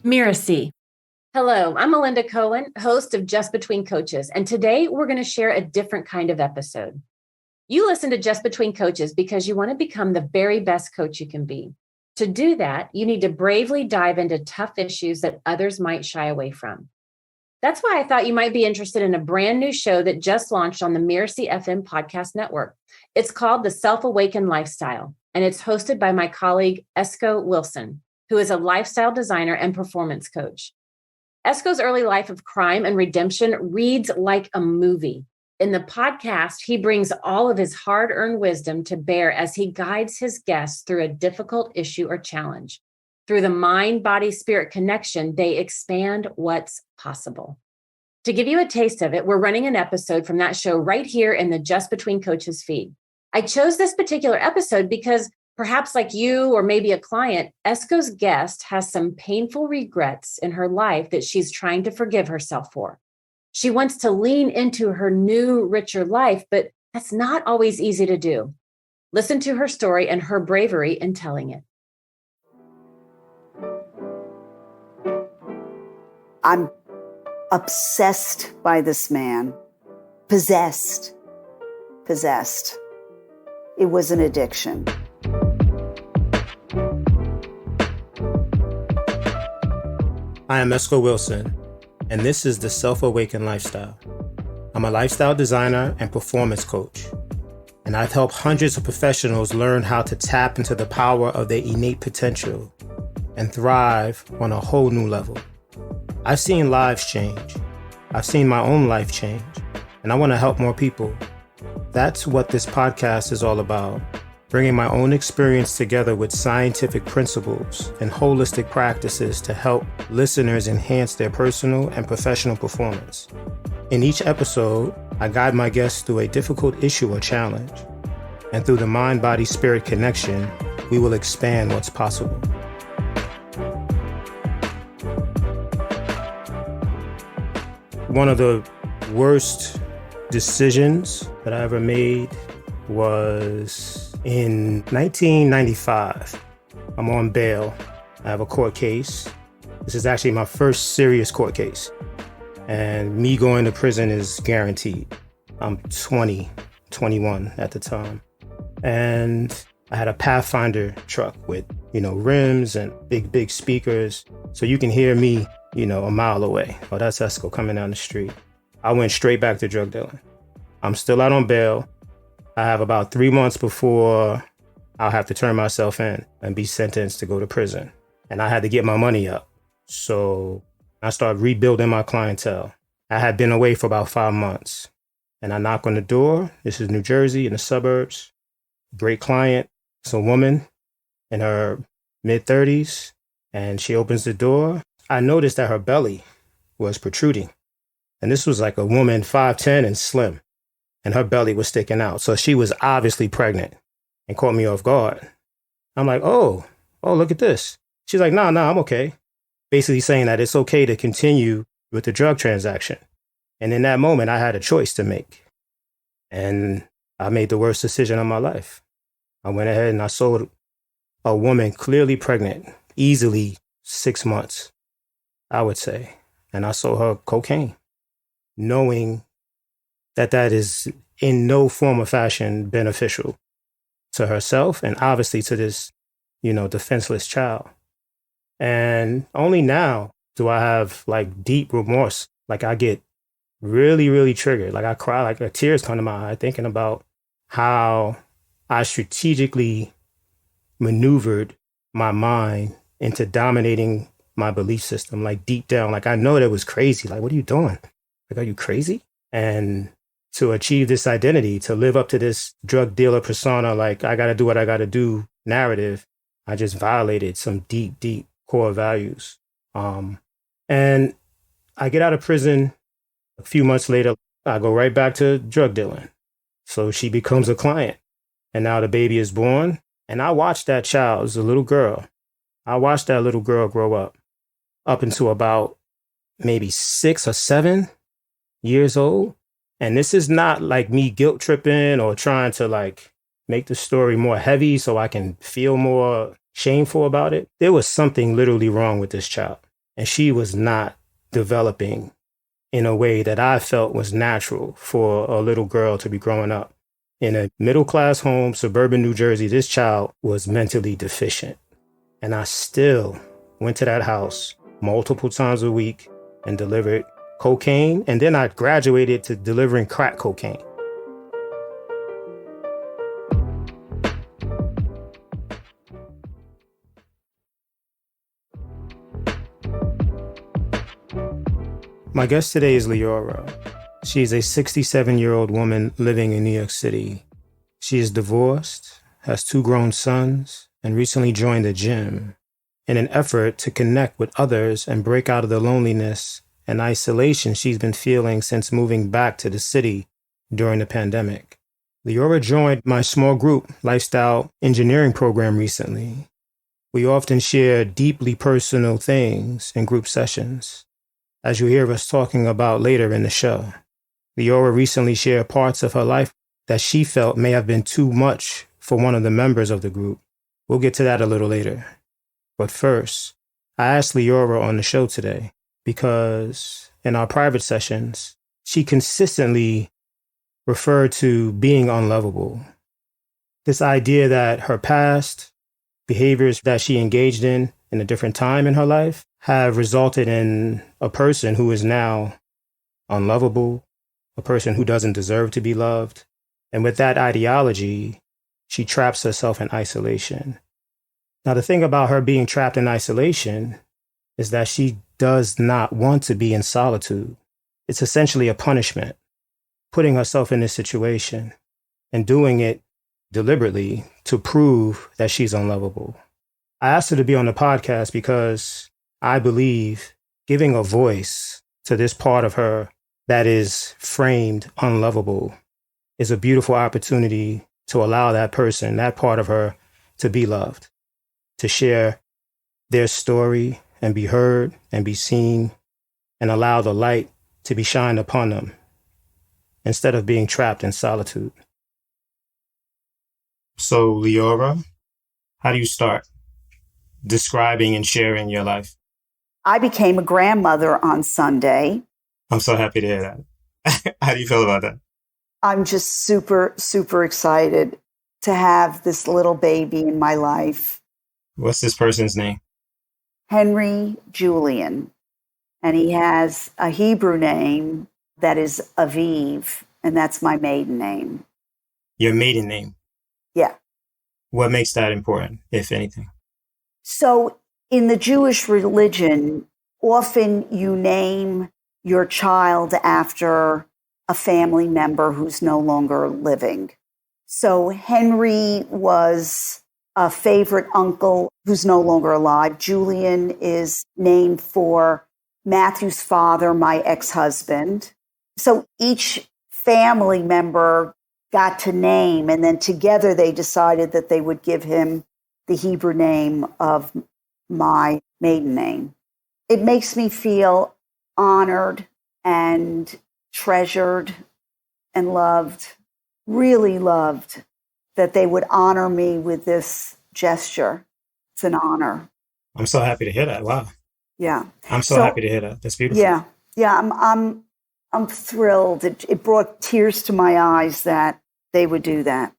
Mirasee. Hello, I'm Melinda Cohen, host of Just Between Coaches, and today we're going to share a different kind of episode. You listen to Just Between Coaches because you want to become the very best coach you can be. To do that, you need to bravely dive into tough issues that others might shy away from. That's why I thought you might be interested in a brand new show that just launched on the Mirasee FM podcast network. It's called The Self-Awakened Lifestyle, and it's hosted by my colleague, Esco Wilson, who is a lifestyle designer and performance coach. Esco's early life of crime and redemption reads like a movie. In the podcast, he brings all of his hard-earned wisdom to bear as he guides his guests through a difficult issue or challenge. Through the mind-body-spirit connection, they expand what's possible. To give you a taste of it, we're running an episode from that show right here in the Just Between Coaches feed. I chose this particular episode because perhaps like you or maybe a client, Esco's guest has some painful regrets in her life that she's trying to forgive herself for. She wants to lean into her new, richer life, but that's not always easy to do. Listen to her story and her bravery in telling it. I'm obsessed by this man. Possessed. It was an addiction. I am Esco Wilson, and this is the Self-Awakened Lifestyle. I'm a lifestyle designer and performance coach, and I've helped hundreds of professionals learn how to tap into the power of their innate potential and thrive on a whole new level. I've seen lives change. I've seen my own life change, and I want to help more people. That's what this podcast is all about. Bringing my own experience together with scientific principles and holistic practices to help listeners enhance their personal and professional performance. In each episode, I guide my guests through a difficult issue or challenge, and through the mind-body-spirit connection, we will expand what's possible. One of the worst decisions that I ever made was in 1995. I'm on bail. I have a court case. This is actually my first serious court case. And me going to prison is guaranteed. I'm 21 at the time. And I had a Pathfinder truck with, rims and big speakers. So you can hear me, a mile away. Oh, that's Esco coming down the street. I went straight back to drug dealing. I'm still out on bail. I have about 3 months before I'll have to turn myself in and be sentenced to go to prison. And I had to get my money up. So I started rebuilding my clientele. I had been away for about 5 months. And I knock on the door. This is New Jersey in the suburbs. Great client. It's a woman in her mid-30s. And she opens the door. I noticed that her belly was protruding. And this was like a woman 5'10" and slim. And her belly was sticking out. So she was obviously pregnant and caught me off guard. I'm like, oh, look at this. She's like, nah, I'm okay. Basically saying that it's okay to continue with the drug transaction. And in that moment, I had a choice to make. And I made the worst decision of my life. I went ahead and I sold a woman clearly pregnant, easily 6 months, I would say. And I sold her cocaine, knowing that is in no form or fashion beneficial to herself and obviously to this, defenseless child. And only now do I have like deep remorse. Like I get really, really triggered. Like I cry, like tears come to my eye thinking about how I strategically maneuvered my mind into dominating my belief system, like deep down. Like I know that was crazy. Like, what are you doing? Like, are you crazy? And to achieve this identity, to live up to this drug dealer persona, like I got to do what I got to do narrative, I just violated some deep core values. And I get out of prison a few months later, I go right back to drug dealing. So she becomes a client. And now the baby is born. And I watched that child as a little girl. I watched that little girl grow up into about maybe 6 or 7 years old. And this is not like me guilt tripping or trying to like make the story more heavy so I can feel more shameful about it. There was something literally wrong with this child. and she was not developing in a way that I felt was natural for a little girl to be growing up. In a middle-class home, suburban New Jersey, this child was mentally deficient. And I still went to that house multiple times a week and delivered cocaine. And then I graduated to delivering crack cocaine. My guest today is Leora. She's a 67-year-old woman living in New York City. She is divorced, has 2 grown sons, and recently joined a gym in an effort to connect with others and break out of the loneliness and isolation she's been feeling since moving back to the city during the pandemic. Leora joined my small group lifestyle engineering program recently. We often share deeply personal things in group sessions, as you hear us talking about later in the show. Leora recently shared parts of her life that she felt may have been too much for one of the members of the group. We'll get to that a little later. But first, I asked Leora on the show today because in our private sessions, she consistently referred to being unlovable. This idea that her past behaviors that she engaged in a different time in her life have resulted in a person who is now unlovable, a person who doesn't deserve to be loved. And with that ideology, she traps herself in isolation. Now, the thing about her being trapped in isolation is that she does not want to be in solitude. It's essentially a punishment, putting herself in this situation and doing it deliberately to prove that she's unlovable. I asked her to be on the podcast because I believe giving a voice to this part of her that is framed unlovable is a beautiful opportunity to allow that person, that part of her, to be loved, to share their story and be heard and be seen and allow the light to be shined upon them instead of being trapped in solitude. So, Leora, how do you start describing and sharing your life? I became a grandmother on Sunday. I'm so happy to hear that. How do you feel about that? I'm just super, super excited to have this little baby in my life. What's this person's name? Henry Julian. And he has a Hebrew name that is Aviv, and that's my maiden name. Your maiden name? Yeah. What makes that important, if anything? So in the Jewish religion, often you name your child after a family member who's no longer living. So Henry was a favorite uncle who's no longer alive. Julian is named for Matthew's father, my ex-husband. So each family member got to name, and then together they decided that they would give him the Hebrew name of my maiden name. It makes me feel honored and treasured and loved, really loved, that they would honor me with this gesture. It's an honor. I'm so happy to hear that. Wow. Yeah. I'm so happy to hear that. That's beautiful. Yeah. Yeah. I'm thrilled. It brought tears to my eyes that they would do that.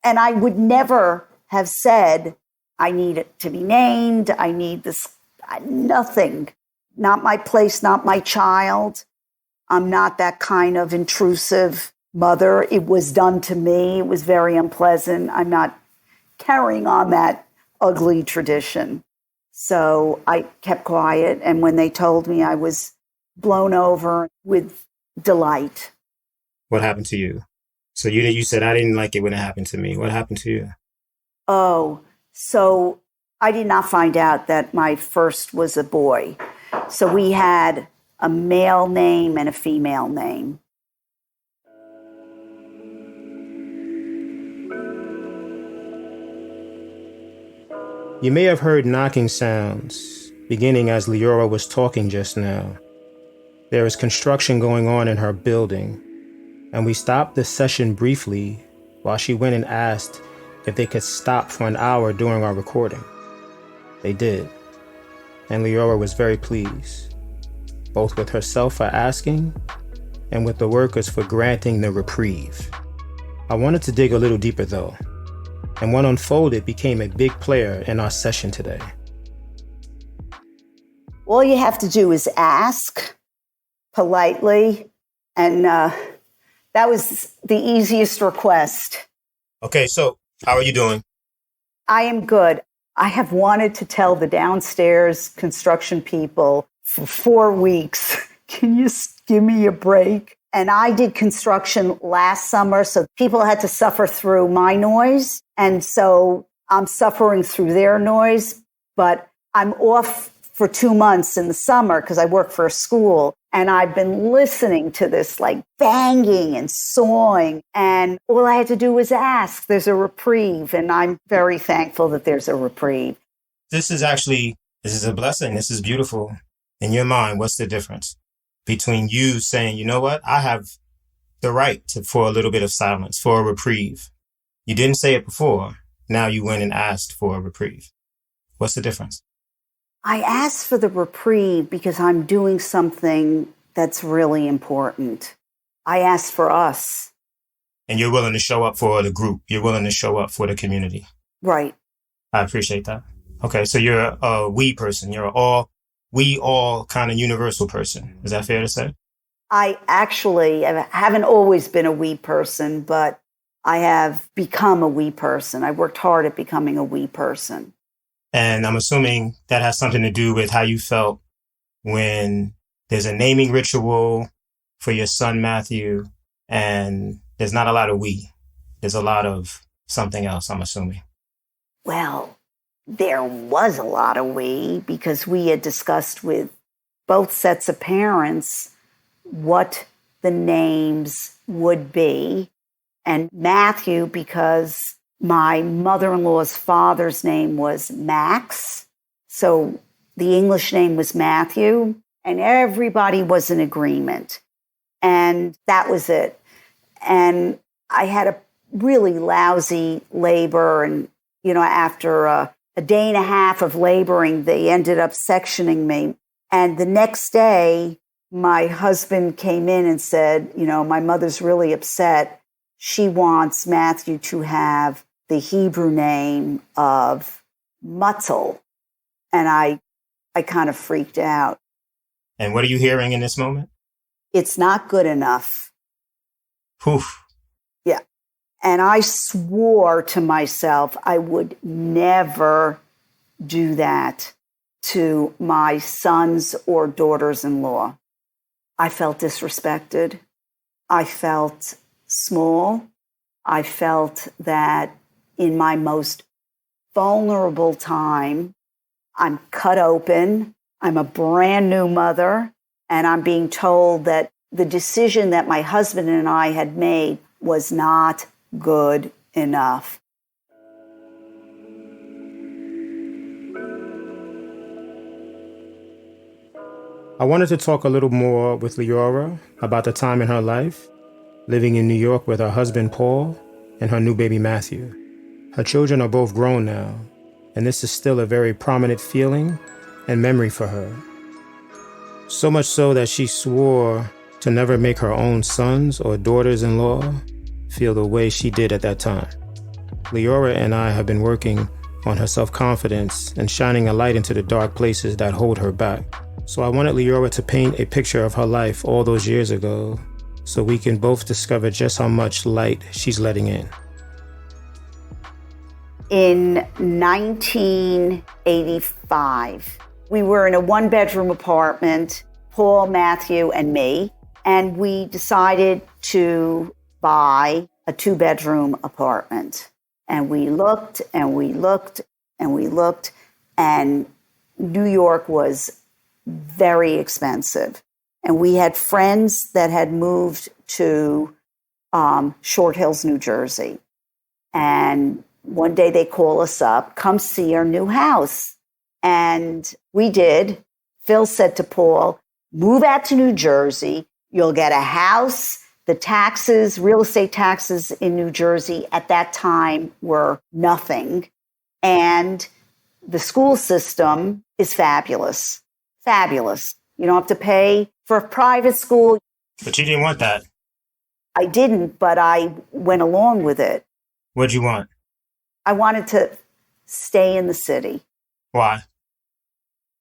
And I would never have said, I need it to be named. I need this. Nothing. Not my place, not my child. I'm not that kind of intrusive mother. It was done to me. It was very unpleasant. I'm not carrying on that ugly tradition. So I kept quiet. And when they told me, I was blown over with delight. What happened to you? So you said, I didn't like it when it happened to me. What happened to you? Oh, so I did not find out that my first was a boy. So we had a male name and a female name. You may have heard knocking sounds beginning as Leora was talking just now. There is construction going on in her building, and we stopped the session briefly while she went and asked if they could stop for an hour during our recording. They did. and Leora was very pleased, both with herself for asking and with the workers for granting the reprieve. I wanted to dig a little deeper though, and what unfolded became a big player in our session today. All you have to do is ask politely, and that was the easiest request. Okay, so how are you doing? I am good. I have wanted to tell the downstairs construction people for 4 weeks, can you give me a break? And I did construction last summer, so people had to suffer through my noise. And so I'm suffering through their noise, but I'm off for 2 months in the summer because I work for a school. And I've been listening to this like banging and sawing. And all I had to do was ask. There's a reprieve. And I'm very thankful that there's a reprieve. This is a blessing. This is beautiful. In your mind, what's the difference between you saying, you know what, I have the right for a little bit of silence, for a reprieve? You didn't say it before. Now you went and asked for a reprieve. What's the difference? I asked for the reprieve because I'm doing something that's really important. I asked for us. And you're willing to show up for the group. You're willing to show up for the community. Right. I appreciate that. Okay, so you're a we person. You're we all kind of universal person. Is that fair to say? I actually haven't always been a we person, but I have become a we person. I worked hard at becoming a we person. And I'm assuming that has something to do with how you felt when there's a naming ritual for your son, Matthew, and there's not a lot of we. There's a lot of something else, I'm assuming. Well, there was a lot of we because we had discussed with both sets of parents what the names would be. And Matthew, because my mother-in-law's father's name was Max, so the English name was Matthew, and everybody was in agreement. And that was it. And I had a really lousy labor, and, after a day and a half of laboring, they ended up sectioning me. And the next day, my husband came in and said, my mother's really upset. She wants Matthew to have the Hebrew name of Mutzel. And I kind of freaked out. And what are you hearing in this moment? It's not good enough. Poof. Yeah. And I swore to myself I would never do that to my sons or daughters-in-law. I felt disrespected. I felt small. I felt that in my most vulnerable time, I'm cut open. I'm a brand new mother, and I'm being told that the decision that my husband and I had made was not good enough. I wanted to talk a little more with Leora about the time in her life, living in New York with her husband, Paul, and her new baby, Matthew. Her children are both grown now, and this is still a very prominent feeling and memory for her. So much so that she swore to never make her own sons or daughters-in-law feel the way she did at that time. Leora and I have been working on her self-confidence and shining a light into the dark places that hold her back. So I wanted Leora to paint a picture of her life all those years ago so we can both discover just how much light she's letting in. In 1985, we were in a one-bedroom apartment, Paul, Matthew, and me, and we decided to buy a two-bedroom apartment. And we looked, and we looked, and we looked, and New York was very expensive. And we had friends that had moved to Short Hills, New Jersey. And one day they call us up, come see our new house. And we did. Phil said to Paul, move out to New Jersey. You'll get a house. The taxes, real estate taxes in New Jersey at that time were nothing. And the school system is fabulous. Fabulous. You don't have to pay for a private school. But you didn't want that. I didn't, but I went along with it. What'd you want? I wanted to stay in the city. Why?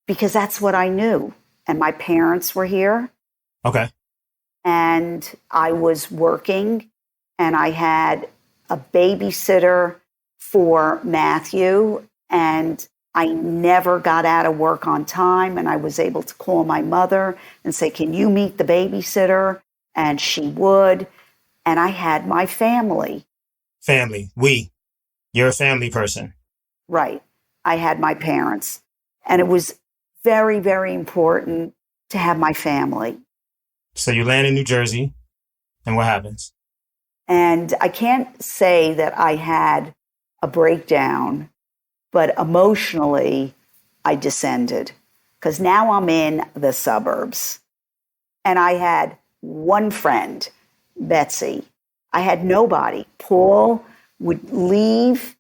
Because that's what I knew. And my parents were here. Okay. And I was working, and I had a babysitter for Matthew, and I never got out of work on time, and I was able to call my mother and say, can you meet the babysitter? And she would. And I had my family. Family. You're a family person. Right. I had my parents. And it was very, very important to have my family. So you land in New Jersey, and what happens? And I can't say that I had a breakdown, but emotionally, I descended. Because now I'm in the suburbs. And I had one friend, Betsy. I had nobody. Paul would leave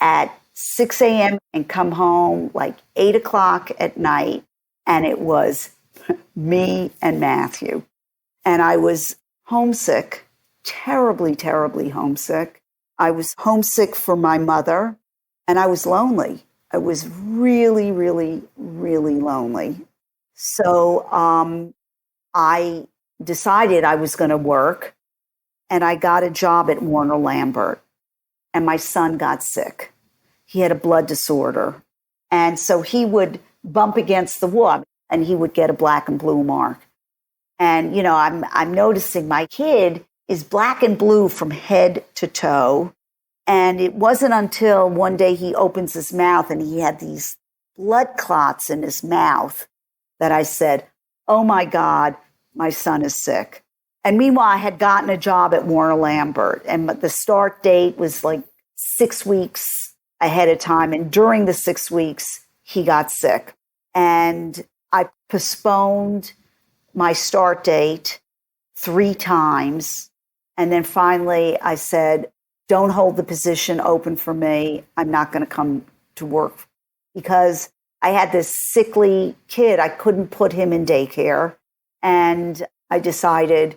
at 6 a.m. and come home like 8 o'clock at night. And it was me and Matthew. And I was homesick, terribly, terribly homesick. I was homesick for my mother, and I was lonely. I was really, really, really lonely. So I decided I was going to work, and I got a job at Warner Lambert, and my son got sick. He had a blood disorder, and so he would bump against the wall, and he would get a black and blue mark. And, you know, I'm noticing my kid is black and blue from head to toe. And it wasn't until one day he opens his mouth and he had these blood clots in his mouth that I said, oh my God, my son is sick. And meanwhile, I had gotten a job at Warner Lambert, and the start date was like 6 weeks ahead of time. And during the 6 weeks, he got sick. And I postponed my start date 3 times. And then finally I said, don't hold the position open for me. I'm not going to come to work, because I had this sickly kid. I couldn't put him in daycare. And I decided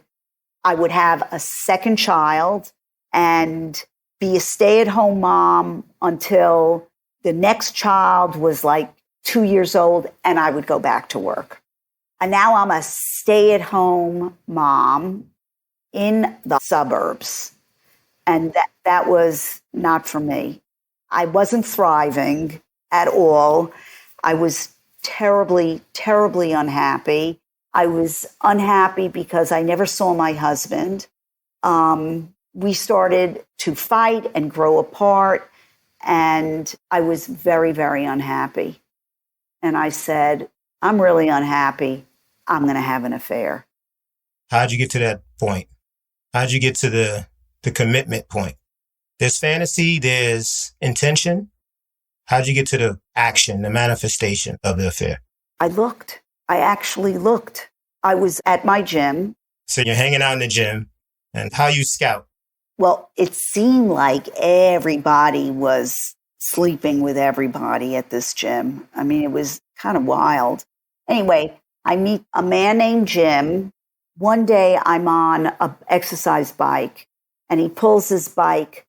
I would have a second child and be a stay-at-home mom until the next child was like 2 years old, and I would go back to work. And now I'm a stay-at-home mom in the suburbs. And that was not for me. I wasn't thriving at all. I was terribly, terribly unhappy. I was unhappy because I never saw my husband. We started to fight and grow apart, and I was very, very unhappy. And I said, I'm really unhappy. I'm going to have an affair. How'd you get to that point? How'd you get to the commitment point? There's fantasy, there's intention. How'd you get to the action, the manifestation of the affair? I looked. I actually looked. I was at my gym. So you're hanging out in the gym, and how you scout? Well, it seemed like everybody was sleeping with everybody at this gym. I mean, it was kind of wild. Anyway, I meet a man named Jim. One day I'm on an exercise bike, and he pulls his bike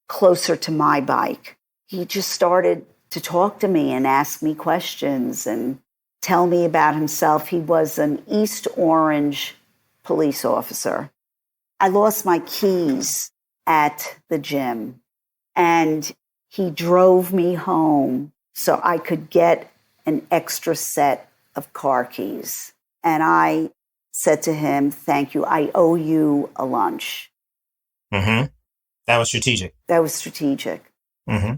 closer to my bike. He just started to talk to me and ask me questions and tell me about himself. He was an East Orange police officer. I lost my keys at the gym, and he drove me home so I could get an extra set of car keys. And I said to him, thank you. I owe you a lunch. Mm-hmm. That was strategic. That was strategic. Mm-hmm.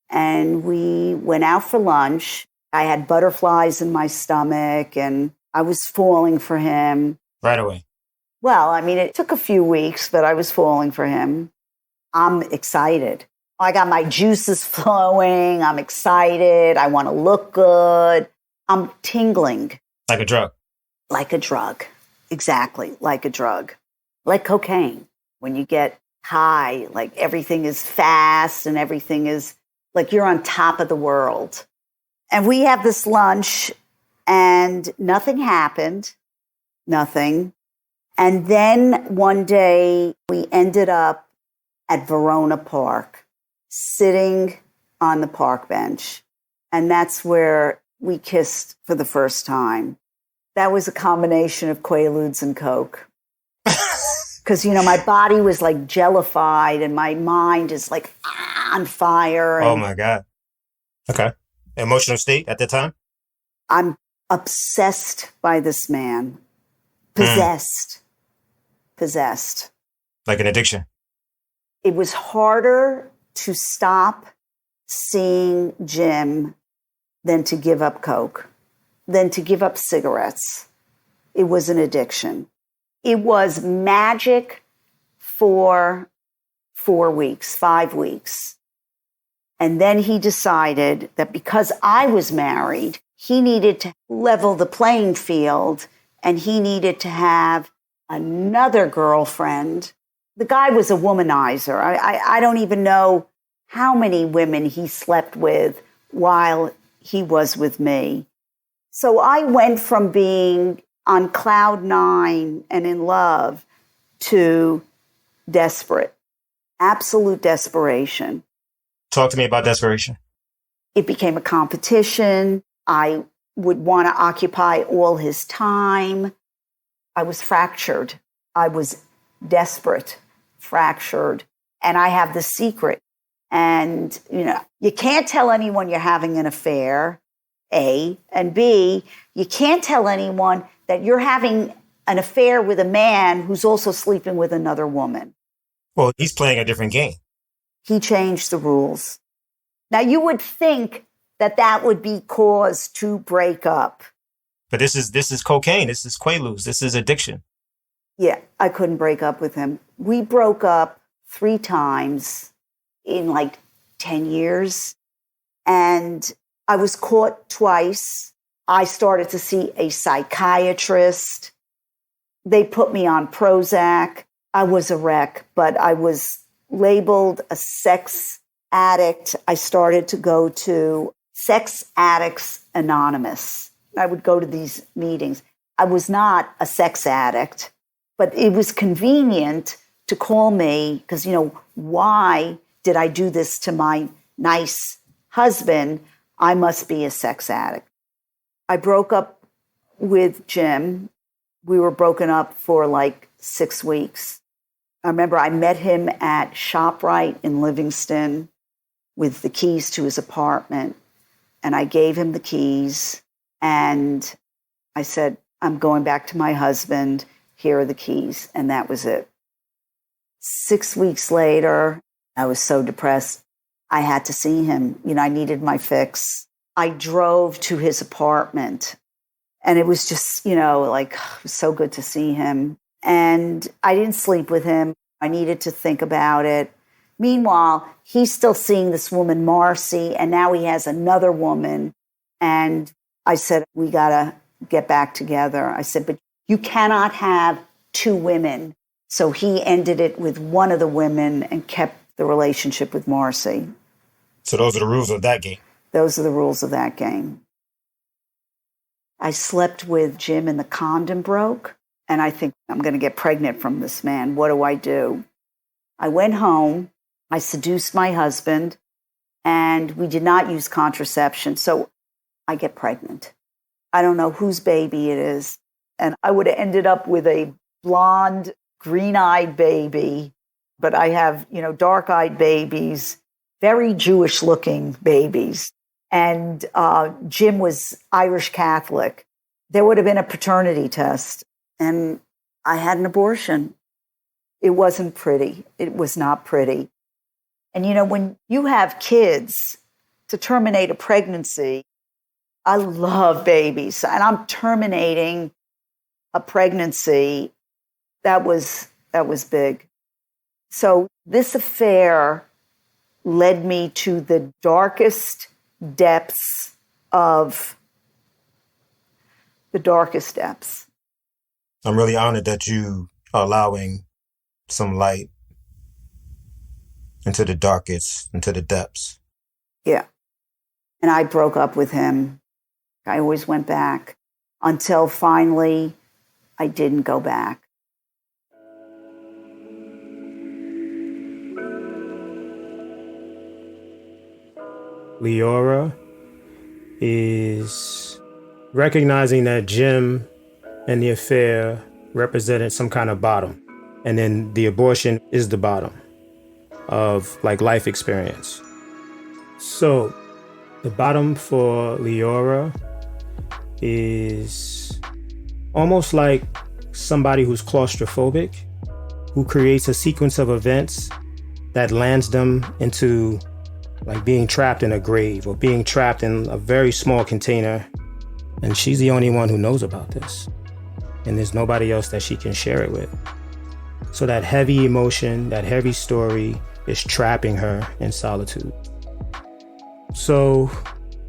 And we went out for lunch. I had butterflies in my stomach, and I was falling for him. Right away. Well, I mean, it took a few weeks, but I was falling for him. I'm excited. I got my juices flowing. I'm excited. I want to look good. I'm tingling. Like a drug. Like a drug. Exactly. Like a drug. Like cocaine. When you get high, like everything is fast and everything is like you're on top of the world. And we have this lunch and nothing happened. Nothing. And then one day we ended up at Verona Park, sitting on the park bench. And that's where we kissed for the first time. That was a combination of Quaaludes and Coke. Because, my body was like jellified and my mind is like on fire. Oh, my God. Okay. Emotional state at that time? I'm obsessed by this man. Possessed. Possessed. Like an addiction. It was harder to stop seeing Jim than to give up Coke, than to give up cigarettes. It was an addiction. It was magic for 4 weeks, 5 weeks. And then he decided that because I was married, he needed to level the playing field and he needed to have another girlfriend. The guy was a womanizer. I don't even know how many women he slept with while he was with me. So I went from being on cloud nine and in love to desperate, absolute desperation. Talk to me about desperation. It became a competition. I would want to occupy all his time. I was fractured. I was desperate, fractured. And I have the secret. And, you can't tell anyone you're having an affair, A. And B, you can't tell anyone that you're having an affair with a man who's also sleeping with another woman. Well, he's playing a different game. He changed the rules. Now, you would think that would be cause to break up. But this is cocaine. This is Quaaludes. This is addiction. Yeah, I couldn't break up with him. We broke up 3 times in like 10 years. And I was caught twice. I started to see a psychiatrist. They put me on Prozac. I was a wreck, but I was labeled a sex addict. I started to go to Sex Addicts Anonymous. I would go to these meetings. I was not a sex addict, but it was convenient to call me because, why did I do this to my nice husband? I must be a sex addict. I broke up with Jim. We were broken up for like 6 weeks. I remember I met him at ShopRite in Livingston with the keys to his apartment. And I gave him the keys. And I said, I'm going back to my husband. Here are the keys. And that was it. 6 weeks later, I was so depressed. I had to see him. I needed my fix. I drove to his apartment. And it was just, it was so good to see him. And I didn't sleep with him. I needed to think about it. Meanwhile, he's still seeing this woman, Mirasee, and now he has another woman. And I said, we got to get back together. I said, but you cannot have 2 women. So he ended it with one of the women and kept the relationship with Mirasee. So those are the rules of that game. Those are the rules of that game. I slept with Jim and the condom broke. And I think I'm going to get pregnant from this man. What do I do? I went home. I seduced my husband. And we did not use contraception. So I get pregnant. I don't know whose baby it is. And I would have ended up with a blonde, green-eyed baby. But I have, dark-eyed babies, very Jewish-looking babies. And Jim was Irish Catholic. There would have been a paternity test. And I had an abortion. It wasn't pretty. It was not pretty. And, when you have kids, to terminate a pregnancy, I love babies. And I'm terminating a pregnancy. That was big. So this affair led me to the darkest depths of the darkest depths. I'm really honored that you are allowing some light into the darkest, into the depths. Yeah. And I broke up with him. I always went back until finally I didn't go back. Leora is recognizing that Jim and the affair represented some kind of bottom. And then the abortion is the bottom of like life experience. So the bottom for Leora is almost like somebody who's claustrophobic, who creates a sequence of events that lands them into like being trapped in a grave or being trapped in a very small container. And she's the only one who knows about this. And there's nobody else that she can share it with. So that heavy emotion, that heavy story is trapping her in solitude. So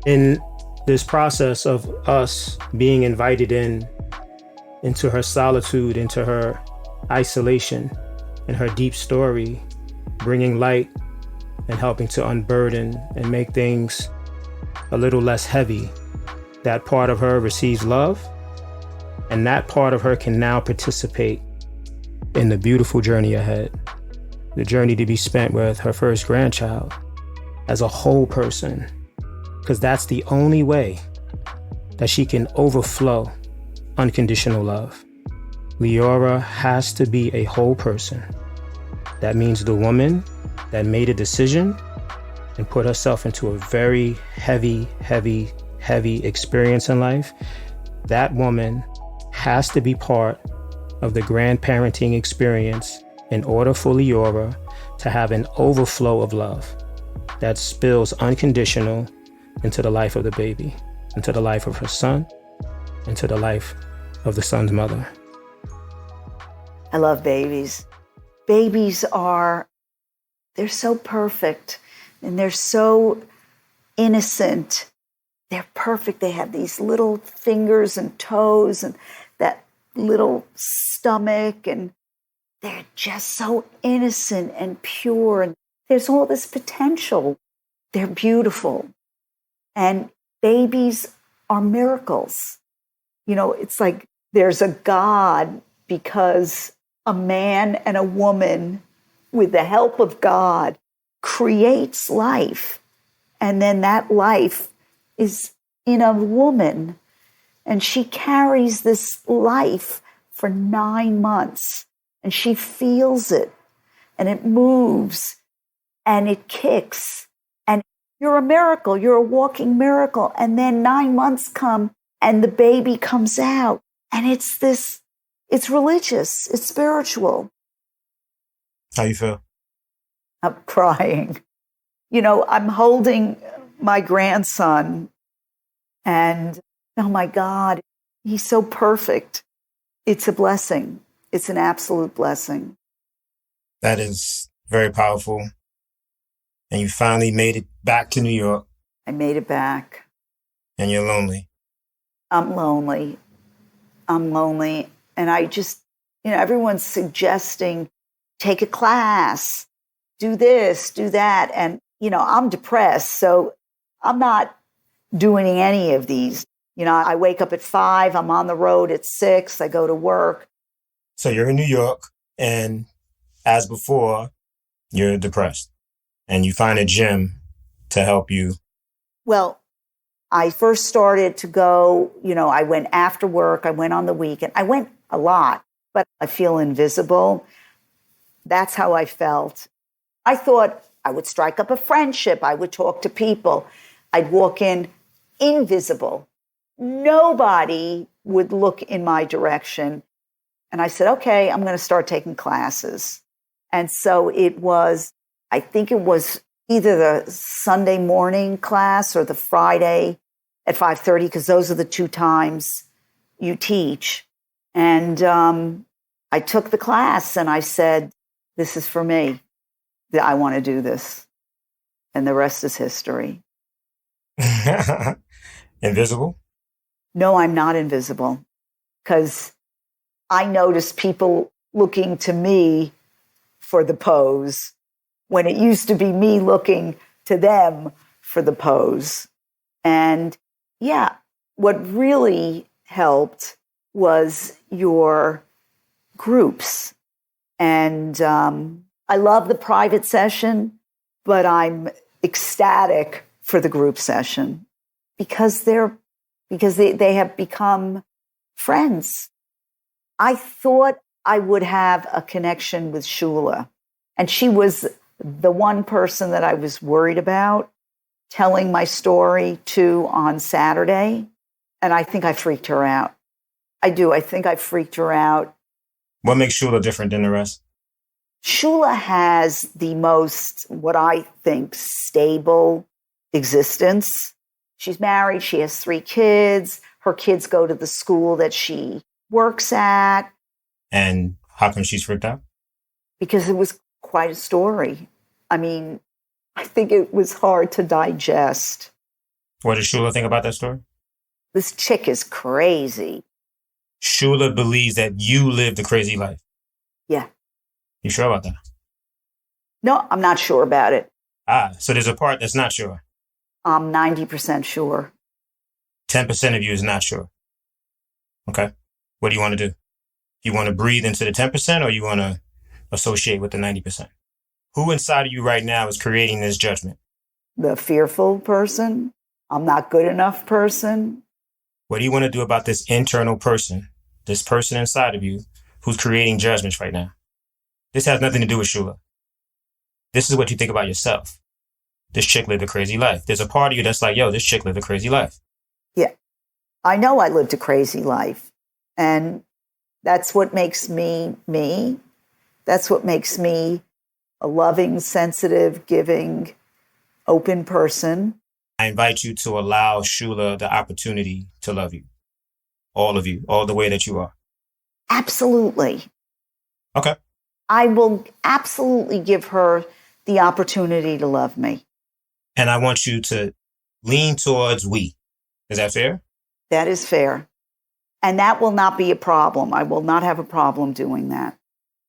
in this process of us being invited into her solitude, into her isolation, and her deep story, bringing light and helping to unburden and make things a little less heavy, that part of her receives love, and that part of her can now participate in the beautiful journey ahead, the journey to be spent with her first grandchild as a whole person, because that's the only way that she can overflow unconditional love. Leora has to be a whole person. That means the woman that made a decision and put herself into a very heavy experience in life, that woman has to be part of the grandparenting experience in order for Leora to have an overflow of love that spills unconditional into the life of the baby, into the life of her son, into the life of the son's mother. I love babies. Babies they're so perfect and they're so innocent. They're perfect. They have these little fingers and toes and that little stomach, and they're just so innocent and pure. And there's all this potential. They're beautiful. And babies are miracles. You know, it's like there's a God because a man and a woman, with the help of God, creates life. And then that life is in a woman. And she carries this life for 9 months. And she feels it. And it moves. And it kicks. And you're a miracle. You're a walking miracle. And then 9 months come and the baby comes out. And it's religious. It's spiritual. How you feel? I'm crying. You know, I'm holding my grandson and, oh my God, he's so perfect. It's a blessing. It's an absolute blessing. That is very powerful. And you finally made it back to New York. I made it back. And you're lonely. I'm lonely. And I just, everyone's suggesting, take a class, do this, do that. And, I'm depressed. So I'm not doing any of these. I wake up at 5, I'm on the road at 6, I go to work. So you're in New York, and as before, you're depressed. And you find a gym to help you. Well, I first started to go, I went after work, I went on the weekend. I went a lot, but I feel invisible. That's how I felt. I thought I would strike up a friendship. I would talk to people. I'd walk in invisible. Nobody would look in my direction. And I said, okay, I'm going to start taking classes. And so I think it was either the Sunday morning class or the Friday at 5:30, because those are the 2 times you teach. And I took the class and I said, this is for me. I want to do this. And the rest is history. Invisible? No, I'm not invisible. Because I noticed people looking to me for the pose when it used to be me looking to them for the pose. And yeah, what really helped was your groups. And I love the private session, but I'm ecstatic for the group session because they have become friends. I thought I would have a connection with Shula, and she was the one person that I was worried about telling my story to on Saturday. And I think I freaked her out. I do. I think I freaked her out. What makes Shula different than the rest? Shula has the most, what I think, stable existence. She's married. She has 3 kids. Her kids go to the school that she works at. And how come she's freaked out? Because it was quite a story. I mean, I think it was hard to digest. What does Shula think about that story? This chick is crazy. Shula believes that you lived a crazy life. Yeah. You sure about that? No, I'm not sure about it. So there's a part that's not sure. I'm 90% sure. 10% of you is not sure. Okay. What do you want to do? You want to breathe into the 10% or you want to associate with the 90%? Who inside of you right now is creating this judgment? The fearful person. I'm not good enough person. What do you want to do about this internal person, this person inside of you who's creating judgments right now? This has nothing to do with Shula. This is what you think about yourself. This chick lived a crazy life. There's a part of you that's like, yo, this chick lived a crazy life. Yeah. I know I lived a crazy life. And that's what makes me me. That's what makes me a loving, sensitive, giving, open person. I invite you to allow Shula the opportunity to love you. All of you, all the way that you are. Absolutely. Okay. I will absolutely give her the opportunity to love me. And I want you to lean towards we. Is that fair? That is fair. And that will not be a problem. I will not have a problem doing that.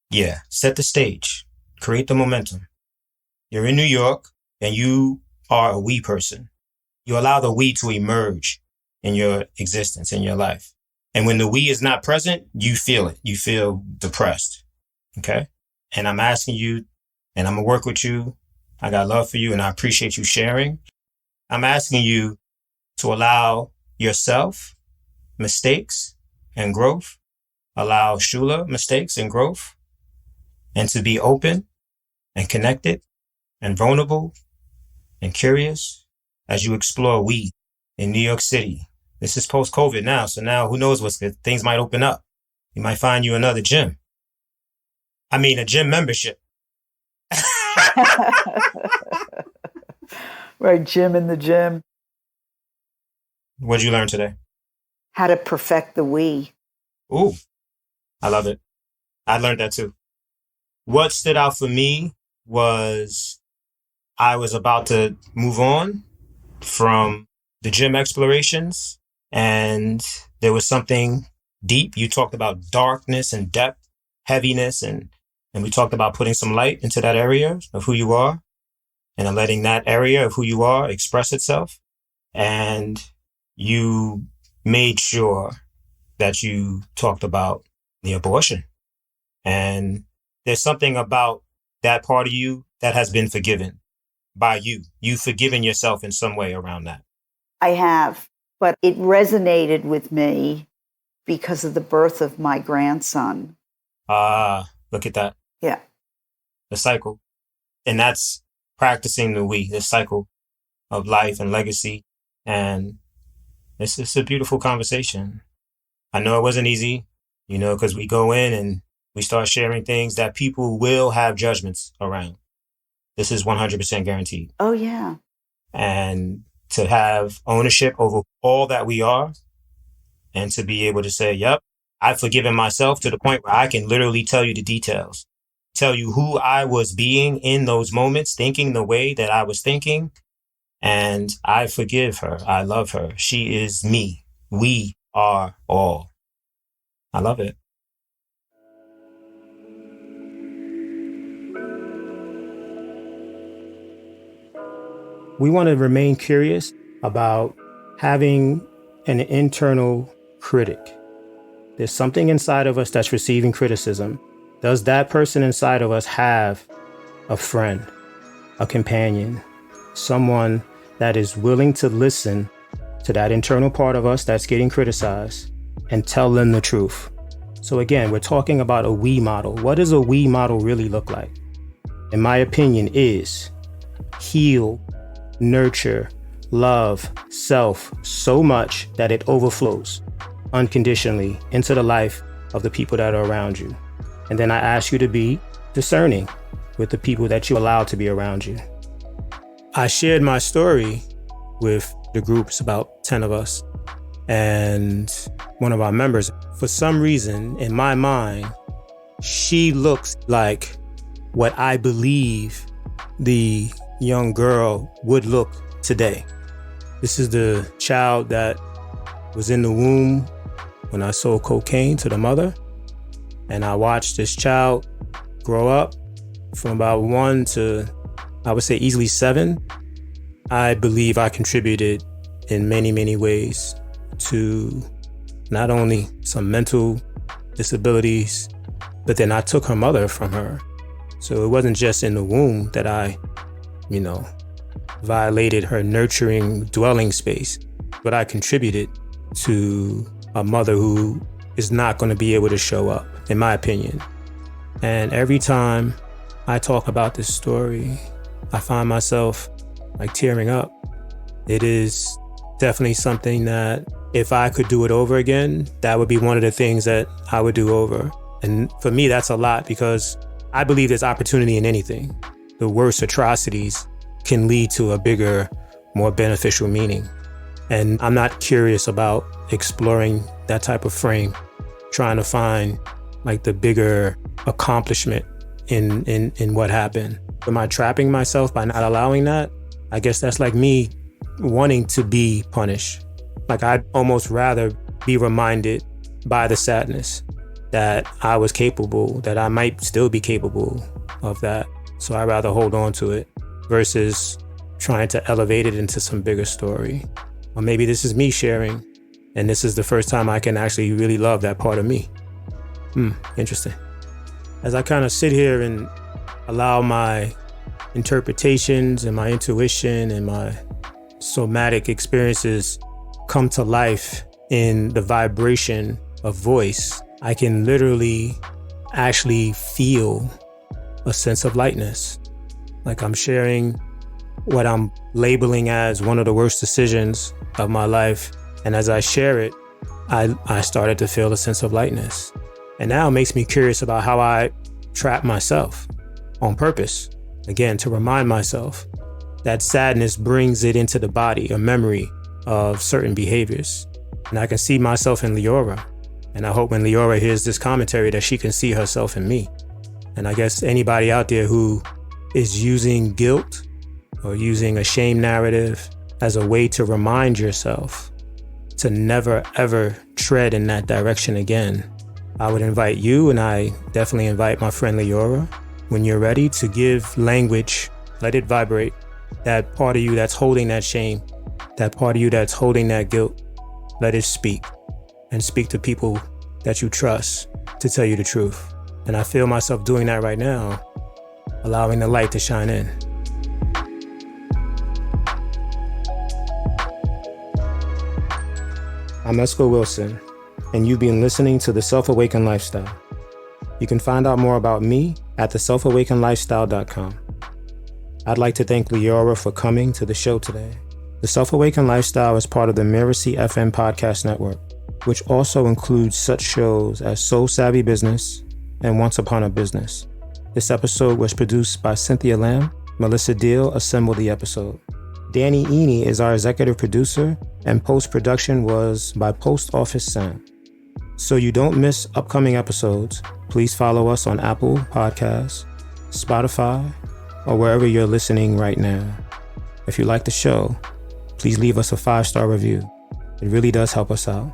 Yeah. Set the stage. Create the momentum. You're in New York and you are a we person. You allow the we to emerge in your existence, in your life. And when the we is not present, you feel it. You feel depressed. Okay. And I'm asking you, and I'm going to work with you. I got love for you and I appreciate you sharing. I'm asking you to allow yourself mistakes and growth, allow Shula mistakes and growth, and to be open and connected and vulnerable and curious as you explore we in New York City. This is post-COVID now, so now who knows what's good. Things might open up. You might find you another gym. I mean, a gym membership. Right, gym in the gym. What did you learn today? How to perfect the we. Ooh, I love it. I learned that too. What stood out for me was I was about to move on from the gym explorations, and there was something deep. You talked about darkness and depth, heaviness, and we talked about putting some light into that area of who you are and letting that area of who you are express itself. And you made sure that you talked about the abortion. And there's something about that part of you that has been forgiven by you. You've forgiven yourself in some way around that. I have, but it resonated with me because of the birth of my grandson. Look at that. Yeah. The cycle. And that's practicing the we, the cycle of life and legacy. And it's a beautiful conversation. I know it wasn't easy, because we go in and we start sharing things that people will have judgments around. This is 100% guaranteed. Oh, yeah. And to have ownership over all that we are and to be able to say, yep, I've forgiven myself to the point where I can literally tell you the details, tell you who I was being in those moments, thinking the way that I was thinking. And I forgive her. I love her. She is me. We are all. I love it. We want to remain curious about having an internal critic. There's something inside of us that's receiving criticism. Does that person inside of us have a friend, a companion, someone that is willing to listen to that internal part of us that's getting criticized and tell them the truth? So again, we're talking about a we model. What does a we model really look like? In my opinion, is heal, nurture, love self so much that it overflows unconditionally into the life of the people that are around you. And then I ask you to be discerning with the people that you allow to be around you. I shared my story with the groups, about 10 of us, and one of our members, for some reason, in my mind, she looks like what I believe the young girl would look today. This is the child that was in the womb when I sold cocaine to the mother. And I watched this child grow up from about 1 to, I would say, easily 7. I believe I contributed in many, many ways to not only some mental disabilities, but then I took her mother from her. So it wasn't just in the womb that I, violated her nurturing dwelling space, but I contributed to a mother who is not going to be able to show up, in my opinion. And every time I talk about this story, I find myself like tearing up. It is definitely something that if I could do it over again, that would be one of the things that I would do over. And for me, that's a lot, because I believe there's opportunity in anything. The worst atrocities can lead to a bigger, more beneficial meaning. And I'm not curious about exploring that type of frame, trying to find like the bigger accomplishment in what happened. Am I trapping myself by not allowing that? I guess that's like me wanting to be punished. Like I'd almost rather be reminded by the sadness that I was capable, that I might still be capable of that. So I'd rather hold on to it versus trying to elevate it into some bigger story. Or maybe this is me sharing, and this is the first time I can actually really love that part of me. Interesting. As I kind of sit here and allow my interpretations and my intuition and my somatic experiences come to life in the vibration of voice, I can literally actually feel a sense of lightness. Like I'm sharing what I'm labeling as one of the worst decisions of my life. And as I share it, I started to feel a sense of lightness. And now it makes me curious about how I trap myself on purpose. Again, to remind myself that sadness brings it into the body, a memory of certain behaviors. And I can see myself in Leora. And I hope when Leora hears this commentary that she can see herself in me. And I guess anybody out there who is using guilt or using a shame narrative as a way to remind yourself to never, ever tread in that direction again, I would invite you, and I definitely invite my friend Leora, when you're ready, to give language, let it vibrate. That part of you that's holding that shame, that part of you that's holding that guilt, let it speak, and speak to people that you trust to tell you the truth. And I feel myself doing that right now, allowing the light to shine in. I'm Esco Wilson, and you've been listening to The Self-Awakened Lifestyle. You can find out more about me at theselfawakenedlifestyle.com. I'd like to thank Leora for coming to the show today. The Self-Awakened Lifestyle is part of the Mirasee FM podcast network, which also includes such shows as Soul Savvy Business and Once Upon a Business. This episode was produced by Cynthia Lamb. Melissa Deal assembled the episode. Danny Eni is our executive producer, and post-production was by Post Office Sound. So you don't miss upcoming episodes, please follow us on Apple Podcasts, Spotify, or wherever you're listening right now. If you like the show, please leave us a 5-star review. It really does help us out.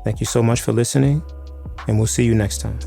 Thank you so much for listening, and we'll see you next time.